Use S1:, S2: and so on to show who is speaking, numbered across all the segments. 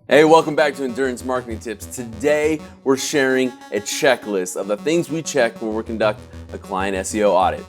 S1: Hey, welcome back to Endurance Marketing Tips. Today, we're sharing a checklist of the things we check when we conduct a client SEO audit.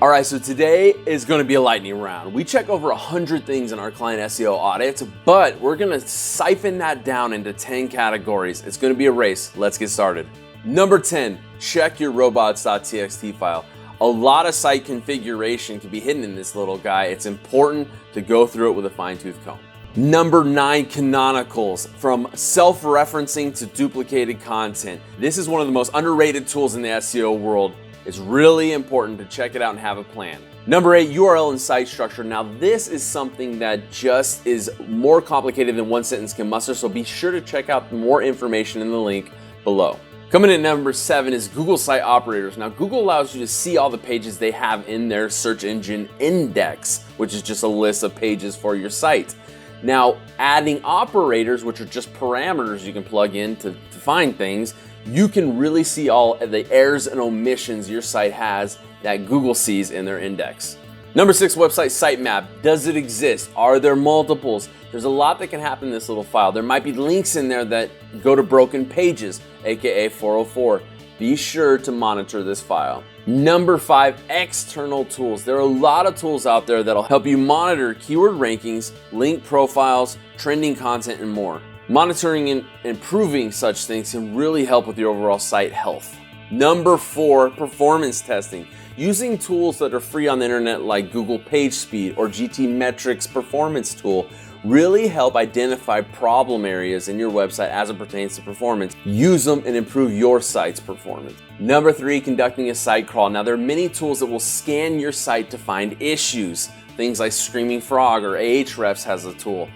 S1: All right, so today is going to be a lightning round. We check over 100 things in our client SEO audits, but we're going to siphon that down into 10 categories. It's going to be a race. Let's get started. Number 10, check your Robots.txt file. A lot of site configuration can be hidden in this little guy. It's important to go through it with a fine-tooth comb. Number 9, Canonicals. From self-referencing to duplicated content. This is one of the most underrated tools in the SEO world. It's really important to check it out and have a plan. Number 8, URL and site structure. Now this is something that just is more complicated than one sentence can muster, so be sure to check out more information in the link below. Coming in at number 7 is Google Site Operators. Now, Google allows you to see all the pages they have in their search engine index, which is just a list of pages for your site. Now, adding operators, which are just parameters you can plug in to find things, you can really see all of the errors and omissions your site has that Google sees in their index. Number 6, website sitemap. Does it exist? Are there multiples? There's a lot that can happen in this little file. There might be links in there that go to broken pages, aka 404. Be sure to monitor this file. Number 5, external tools. There are a lot of tools out there that'll help you monitor keyword rankings, link profiles, trending content, and more. Monitoring and improving such things can really help with your overall site health. Number 4, performance testing. Using tools that are free on the internet like Google PageSpeed or Metrix performance tool really help identify problem areas in your website as it pertains to performance. Use them and improve your site's performance. Number 3, conducting a site crawl. Now there are many tools that will scan your site to find issues. Things like Screaming Frog or Ahrefs has a tool.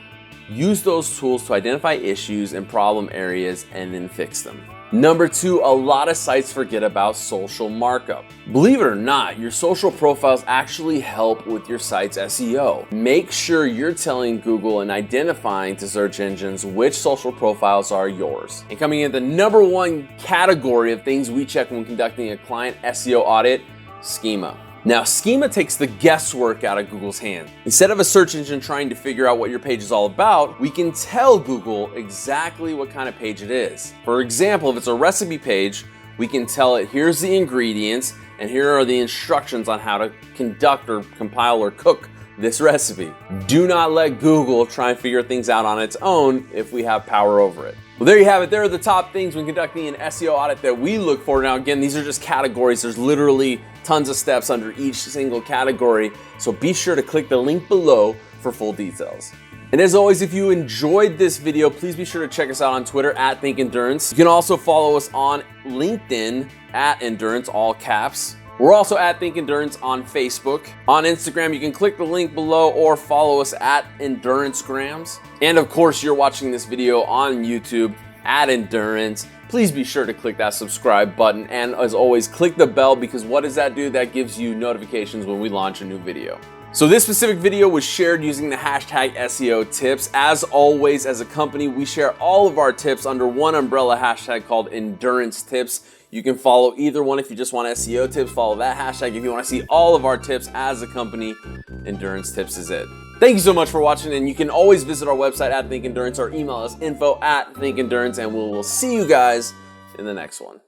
S1: Use those tools to identify issues and problem areas and then fix them. Number 2, a lot of sites forget about social markup. Believe it or not, your social profiles actually help with your site's SEO. Make sure you're telling Google and identifying to search engines which social profiles are yours. And coming in the number 1 category of things we check when conducting a client SEO audit, Schema. Now, Schema takes the guesswork out of Google's hand. Instead of a search engine trying to figure out what your page is all about, we can tell Google exactly what kind of page it is. For example, if it's a recipe page, we can tell it, here's the ingredients, and here are the instructions on how to conduct or compile or cook this recipe. Do not let Google try and figure things out on its own if we have power over it. Well, there you have it. There are the top things when conducting an SEO audit that we look for. Now, again, these are just categories. There's literally tons of steps under each single category. So be sure to click the link below for full details. And as always, if you enjoyed this video, please be sure to check us out on Twitter at ThinkEndurance. You can also follow us on LinkedIn at Endurance, all caps. We're also at ThinkEndurance on Facebook. On Instagram, you can click the link below or follow us at EnduranceGrams. And of course, you're watching this video on YouTube at Endurance. Please be sure to click that subscribe button. And as always, click the bell, because what does that do? That gives you notifications when we launch a new video. So this specific video was shared using the hashtag SEO tips. As always, as a company, we share all of our tips under one umbrella hashtag called Endurance Tips. You can follow either one. If you just want SEO tips, follow that hashtag. If you want to see all of our tips as a company, Endurance Tips is it. Thank you so much for watching, and you can always visit our website at ThinkEndurance or email us info@ThinkEndurance, and we will see you guys in the next one.